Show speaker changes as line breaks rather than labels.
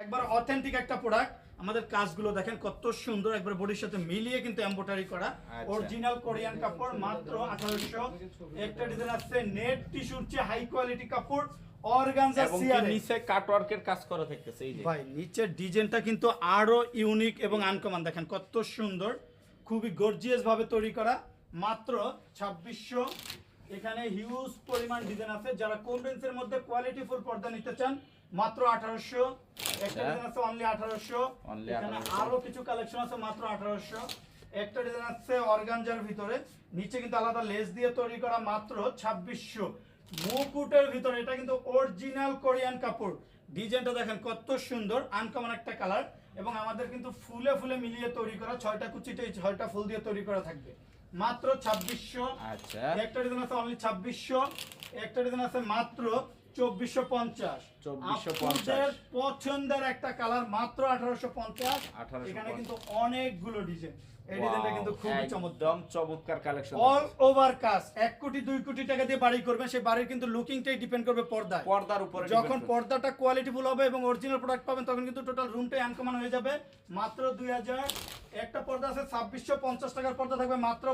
একবার অথেন্টিক একটা প্রোডাক্ট। আমাদের কাজগুলো দেখেন কত সুন্দর, একবার বডির সাথে মিলিয়ে কিন্তু এমব্রয়ডারি করা অরিজিনাল কোরিয়ান কাপড়, মাত্র 1800। একটা ডিজাইন আছে নেট টিস্যুর চেয়ে হাই কোয়ালিটি কাপড়, অর্গানজা
এবং কি
সিয়ারে
নিচে কাটওয়ার্কের কাজ করা থাকতেছে এই যে
ভাই। নিচের ডিজাইনটা কিন্তু আরো ইউনিক এবং আনকমন, দেখেন কত সুন্দর, খুবই গর্জিয়াস ভাবে তৈরি করা, মাত্র 2600। এখানে হিউজ পরিমাণ ডিজাইন আছে, যারা কম রেঞ্জের মধ্যে কোয়ালিটিফুল পর্দা নিতে চান মাত্র 1800। একটা ডিজাইন আছে অনলি 1800। এখানে আরো কিছু কালেকশন আছে মাত্র 1800। একটা ডিজাইন আছে অর্গানজার ভিতরে, নিচে কিন্তু আলাদা লেস দিয়ে তৈরি করা, মাত্র 2600। মুকুটের ভিতরে, এটা কিন্তু অরিজিনাল কোরিয়ান কাপড়। ডিজাইনটা দেখেন কত সুন্দর, আনকমন একটা কালার, এবং আমাদের কিন্তু ফুলে ফুলে মিলিয়ে তৈরি করা, 6টা কুচিতে 6টা ফুল দিয়ে তৈরি করা থাকবে, মাত্র 2600।
আচ্ছা
একটা ডিজাইন আছে অনলি 2600। একটা ডিজাইন আছে মাত্র 2450।
2450
পছন্দের একটা কালার, মাত্র 1850।
1850
এখানে কিন্তু অনেকগুলো ডিজাইন, এই ডিজাইনটা কিন্তু খুবই চমৎকার,
একদম চমৎকার কালেকশন।
অল ওভার কাজ। 1 কোটি 2 কোটি টাকা দিয়ে বাড়ি করবেন, সেই বাড়ির কিন্তু লুকিংটাই ডিপেন্ড করবে পর্দায়।
পর্দার উপরে
যখন পর্দাটা কোয়ালিটিফুল হবে এবং অরিজিনাল প্রোডাক্ট পাবেন, তখন কিন্তু টোটাল রুমটাই আনকমন হয়ে যাবে, মাত্র 2000। একটা পর্দা আছে 2650 টাকার পর্দা থাকবে মাত্র